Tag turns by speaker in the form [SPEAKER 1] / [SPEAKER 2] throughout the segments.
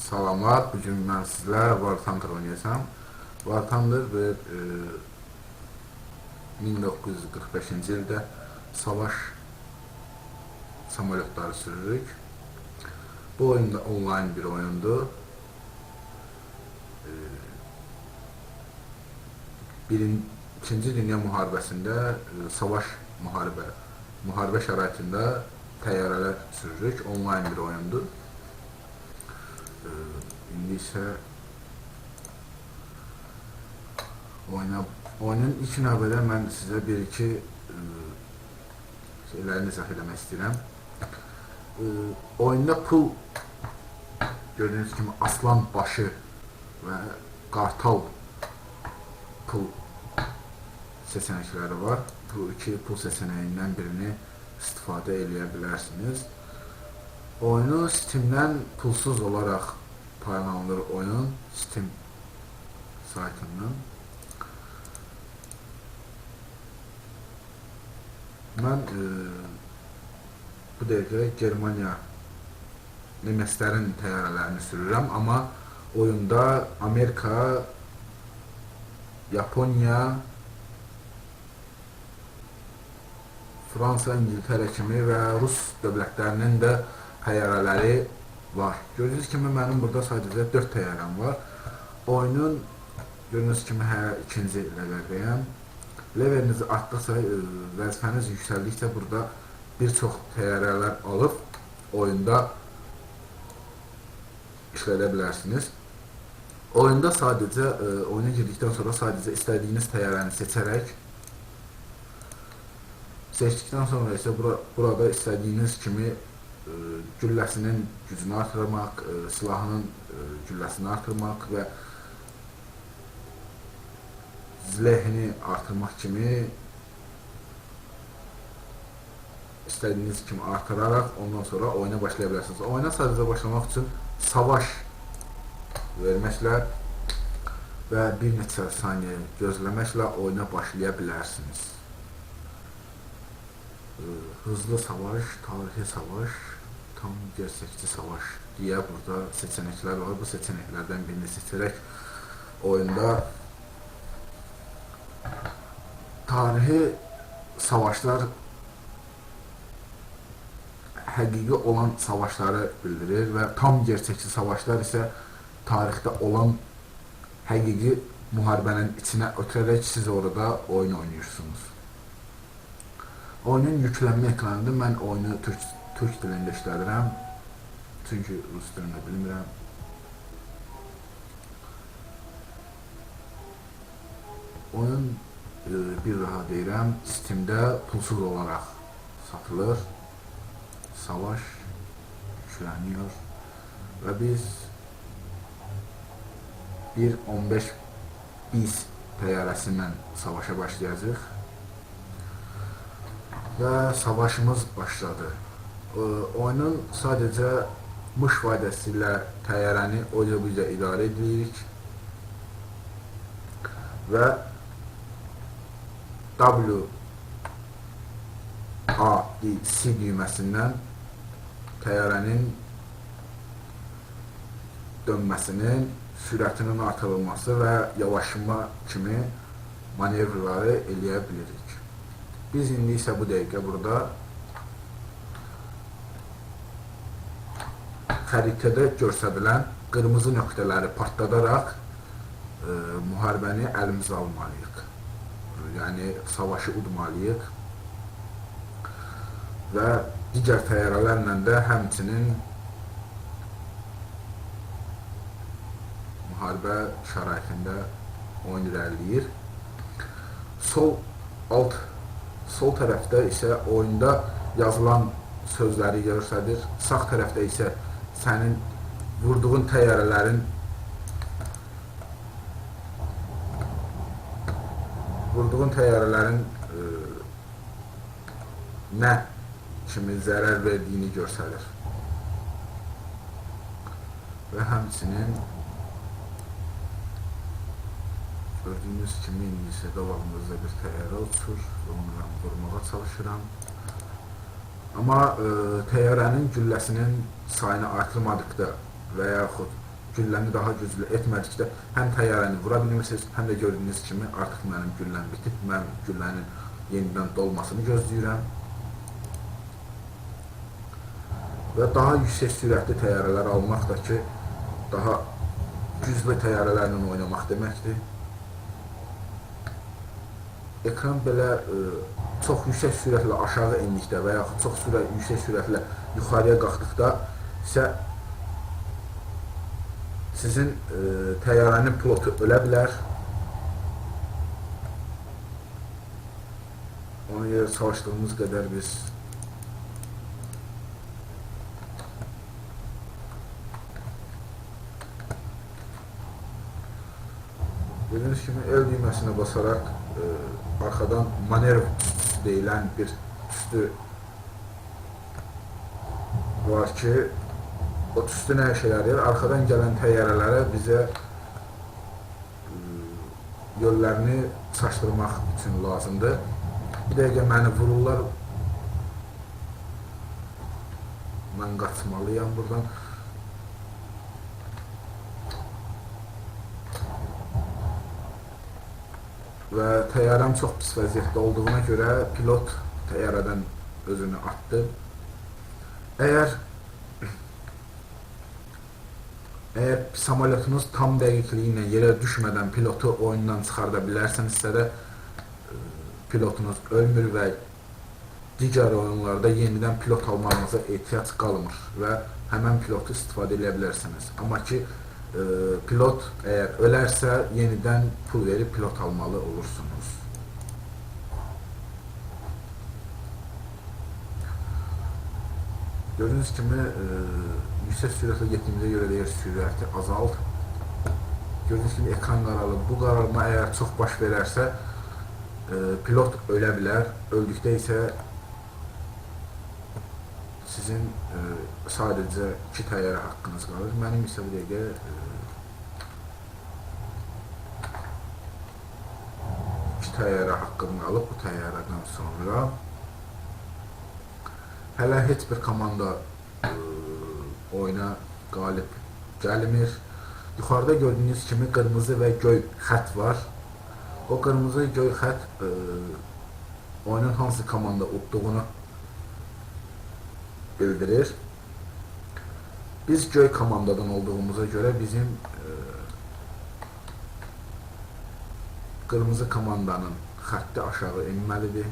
[SPEAKER 1] Salamlar, bugün mən sizlə War Thunder oynayacağam. War Thunder bir 1945-ci ildə savaş samolyotları sürürük. Bu oyun da online bir oyundur. İkinci Dünya Müharibəsində müharibə şəraitində təyyarələr sürürük. Online bir oyundur. İndi isə oyunun ilk növbədə mən sizə bir-iki şeylərini izah eləmək istəyirəm. Oyunda pul, gördüyünüz kimi aslan başı və qartal pul seçənəkləri var. Bu iki pul seçəneğindən birini istifadə edə bilərsiniz. Oyunu Steam'dən pulsuz olaraq paylanılır oyun Steam saytından. Mən bu dəqiqə Germaniya Nemeslərin təyyarələrini sürürəm, amma oyunda Amerika, Yaponiya, Fransa, İngiltərə kimi və Rus dövlətlərinin də təyyarələri var. Gördüyünüz kimi mənim burada sadəcə 4 təyyarəm var. Oyunun gördüyünüz kimi ikinci leverdəyəm. Leveriniz artdıqca, vəzifəniz yüksəldikcə burada bir çox təyyarələr alıb oyunda işlədə bilərsiniz. Oyunda sadəcə oyuna girdikdən sonra sadəcə istədiyiniz təyyarəni seçdikdən sonra isə burada istədiyiniz kimi gülləsinin gücünü artırmaq, silahının gülləsini artırmaq və zilehini artırmaq kimi istədiyiniz kimi artıraraq ondan sonra oyuna başlaya bilərsiniz. Oyuna sadəcə başlamaq üçün savaş verməklə və bir neçə saniyə gözləməklə oyuna başlaya bilərsiniz. Hızlı savaş, tarihi savaş, tam gerçəkçi savaş deyə burada seçənəklər var. Bu seçənəklərdən birini seçərək oyunda tarihi savaşlar həqiqi olan savaşları bildirir və tam gerçəkçi savaşlar isə tarixdə olan həqiqi müharibənin içinə ötürərək siz orada oyun oynayırsınız. Oyunun yüklənmə ekranında mən oyunu türk dilində işlədirəm, çünki rus dilini bilmirəm. Oyun bir daha deyirəm, Steam'də pulsuz olaraq satılır, savaş yükleniyor və biz bir 15 bis təyyarəsindən savaşa başlayacağıq və savaşımız başladı. Oyunun sadəcə mış vasitəsilə təyyarəni o cür idarə edirik və C düyməsindən təyyarənin dönməsinin, sürətinin artırılması və yavaşlama kimi manevrları eləyə bilirik. Biz indi isə bu dəqiqə burada xəritədə göstərilən qırmızı nöqtələri partladaraq müharibəni əlimizə almalıyıq. Yəni savaşı udmalıyıq və digər təyyarələrlə də həmçinin müharibə şəraitində oyun irəliləyir. Sol tərəfdə isə oyunda yazılan sözləri göstərir. Sağ tərəfdə isə sənin vurduğun təyyarələrin nə kimi zərər verdiyini göstərir. Və həmçinin gördüyünüz kimi indi isə qabağımızda bir təyyarə uçur və onu vurmağa çalışıram. Amma təyyarənin gülləsinin sayını artırmadıqda və yaxud gülləni daha güclü etmədikdə həm təyyarəni vura bilmirsiniz, həm də gördüyünüz kimi artıq mənim gülləm bitib. Mən güllənin yenidən dolmasını gözləyirəm. Və daha yüksək sürətli təyyarələr almaq da ki, daha güclü təyyarələrlə oynamaq deməkdir. Ekran belə çox yüksək sürətlə aşağı indikdə və yaxud çox yüksək sürətlə yuxarıya qalxdıqda isə sizin təyyarənin pilotu ölə bilər. Ona görə çalışdığımız qədər biz gördüyünüz kimi el düyməsinə basaraq arxadan manevr deyilən bir tüstü var ki, o tüstü nə işə yarayır? Arxadan gələn təyyarələrə bizə yollarını çaşdırmaq üçün lazımdır. Bir dəqiqə məni vururlar. Mən qaçmalıyam buradan. Və təyyarəm çox pis vəziyyətdə olduğuna görə pilot təyyarədən özünü atdı. Əgər samolyotunuz tam dəqiqliyi ilə yerə düşmədən pilotu oyundan çıxarda bilərsinizsə də pilotunuz ölmür və digər oyunlarda yenidən pilot almağınıza ehtiyac qalmır və həmən pilotu istifadə edə bilərsiniz. Amma ki, pilot əgər ölərsə, yenidən pul verib pilot almalı olursunuz. Gördüğünüz kimi yüksək sürətlə getdiyimizə görə deyir, sürəti azalt. Gördüğünüz kimi ekran qaralı. Bu qaralma əgər çox baş verərsə, pilot ölə bilər. Öldükdə isə sizin sadəcə 2 təyyarə haqqınız qalır. Mənim isə bu dəqiqə 2 təyyarə haqqım qalıb bu təyyarədən sonra. Hələ heç bir komanda oyuna qalib gəlmir. Yuxarıda gördüyünüz kimi qırmızı və göy xət var. O qırmızı göy xət oyunun hansı komanda udduğunu bildirir. Biz göy komandadan olduğumuza görə bizim qırmızı komandanın xətti aşağı inməlidir.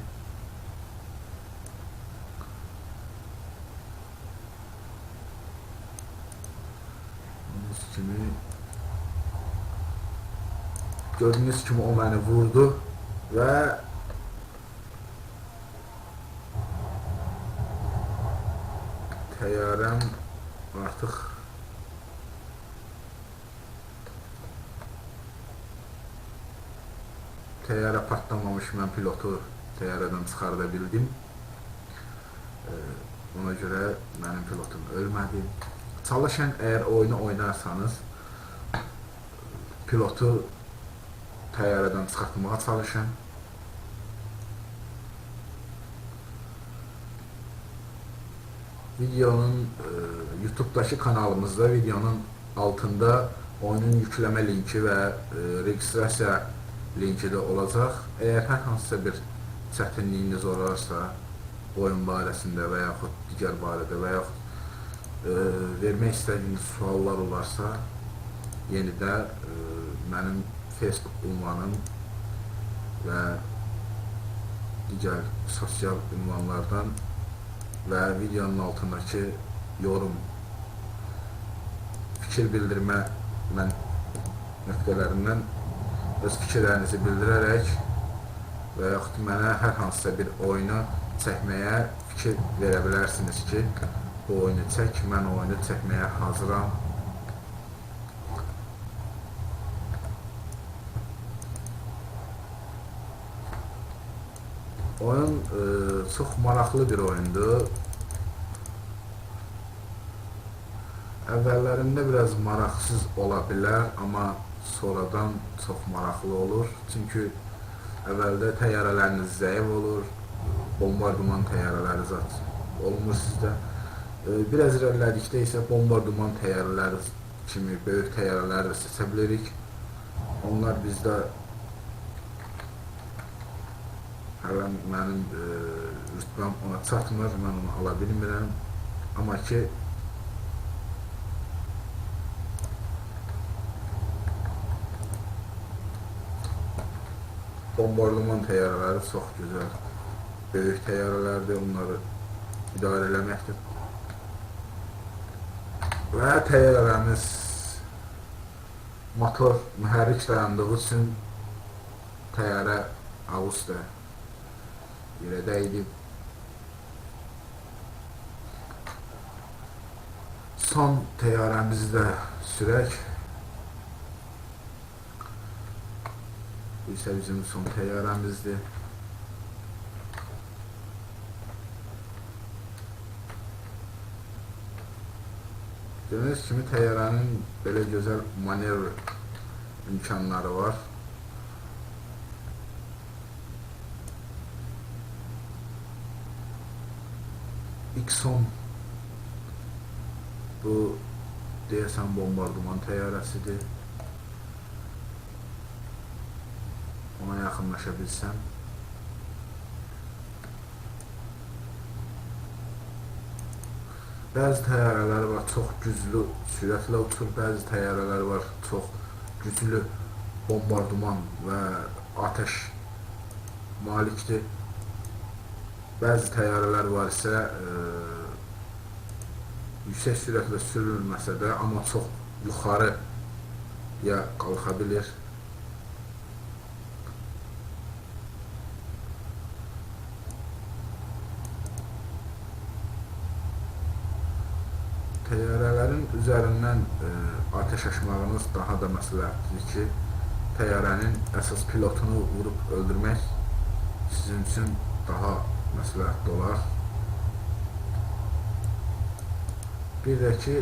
[SPEAKER 1] Gördüğünüz kimi o məni vurdu və təyyarəm artıq təyyarə patlamamış, mən pilotu təyyarədən çıxarda bildim. Ona görə mənim pilotum ölmədi. Çalışın, əgər oyunu oynarsanız pilotu təyyarədən çıxartmağa çalışın. Videonun YouTube'daki kanalımızda videonun altında oyunun yükləmə linki və registrasiya linki də olacaq. Əgər hər hansısa bir çətinliyiniz olarsa oyun barəsində və yaxud digər barədə və yaxud vermək istədiyiniz suallar olarsa yenidə mənim Facebook ünvanım və digər sosial ünvanlardan və videonun altındakı yorum, fikir bildirmə nöqtələrindən öz fikirlərinizi bildirərək və yaxud mənə hər hansısa bir oyunu çəkməyə fikir verə bilərsiniz ki, bu oyunu çək, mən oyunu çəkməyə hazıram. Oyun çox maraqlı bir oyundur. Əvvəllərində biraz maraqsız ola bilər, amma sonradan çox maraqlı olur. Çünki əvvəldə təyyarələriniz zəif olur, bombardıman təyyarələri zat olmur sizdə. Biraz irəlilədikdə isə bombardıman təyyarələri kimi böyük təyyarələri də seçə bilirik. Onlar bizdə hələ mənim rütbəm ona çatmır, mən onu ala bilmirəm. Amma ki bombardıman təyyarələri çox gözəl, böyük təyyarələrdir, onları idarə eləməkdir. Və təyyarəmiz motor mühərrik dayandığı üçün təyyarə Ağustosda yerə dəydi. Son təyyarəmizi də sürək. Bu isə bizim son təyyarəmizdir. Gördüyünüz kimi təyyarənin belə gözəl manevr imkanları var. X-10 bu deyəsən bombardıman təyyarəsidir. Ona yaxınlaşa bilsəm. Bəzi təyyarələr var, çox güclü sürətlə uçur, bəzi təyyarələr var, çox güclü bombardıman və atəş malikdir. Bəzi təyyarələr var isə yüksək sürətlə sürülməsə də, amma çox yuxarıya qalxa bilir. Təyyarələrin üzərindən atəş açmağınız daha da məsləhətdir ki, təyyarənin əsas pilotunu vurub öldürmək sizin üçün daha məsləhətli olar. Bir də ki,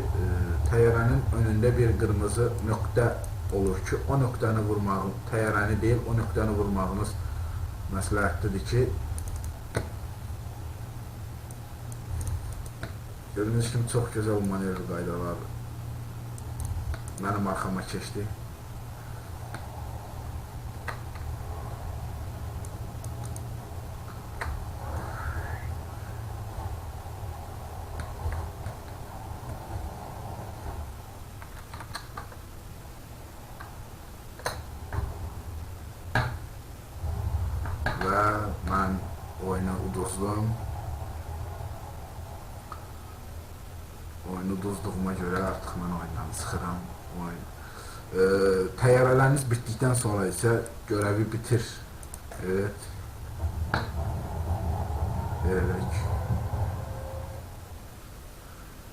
[SPEAKER 1] təyyarənin önündə bir qırmızı nöqtə olur ki, o nöqtəni vurmağınız, təyyarəni deyil, o nöqtəni vurmağınız məsləhətlidir ki, gördüyünüz kimi çox gözəl manevr qaydalar mənim arxama keçdi. Və mən oyunu uduzdum. Oyunu uduzduğuma görə artıq mən oyundan çıxıram. Təyyarələriniz bitdikdən sonra isə görəvi bitir. Evet. Verərək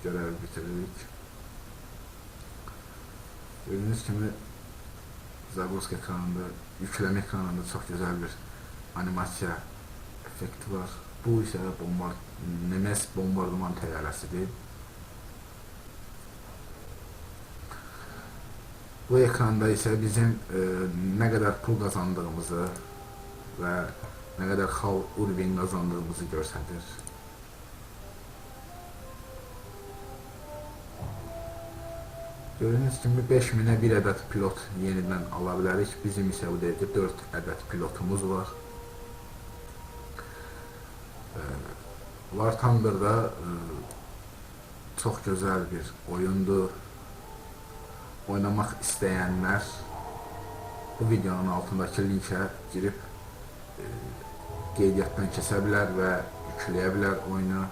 [SPEAKER 1] görəvi bitiririk. Gördüyünüz kimi Zagorsk ekranında, yükləmə ekranında çox gözəl bir animasiya effekti var. Bu isə Nemes bombardıman təyyarəsidir. Bu ekranda isə bizim nə qədər pul qazandığımızı və nə qədər xal urvin qazandığımızı göstərir. Gördüyünüz kimi 5000-ə bir ədəd pilot yenidən ala bilərik. Bizim isə bu dəqiqə 4 ədəd pilotumuz var. War Thunder'da çox gözəl bir oyundur. Oynamaq istəyənlər bu videonun altındakı linkə girib qeydiyyatdan keçə bilər və yükləyə bilər oyunu.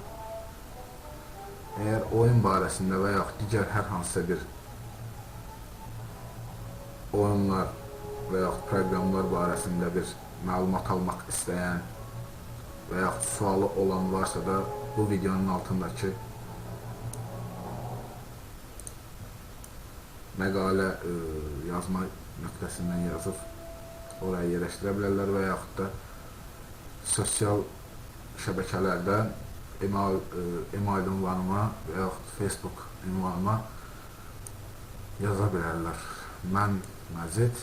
[SPEAKER 1] Əgər oyun barəsində və yaxud digər hər hansısa bir oyunlar və yaxud proqramlar barəsində bir məlumat almaq istəyən və yaxud sualı olan varsa da bu videonun altındakı məqalə yazma nöqtəsindən yazıb oraya yerləşdirə bilərlər və yaxud da sosial şəbəkələrdən email ünvanıma və yaxud Facebook ünvanıma yaza bilərlər. Mən Məzid.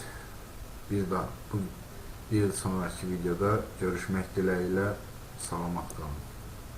[SPEAKER 1] Bir sonraki videoda görüşmək diləyilə, salamat qalın.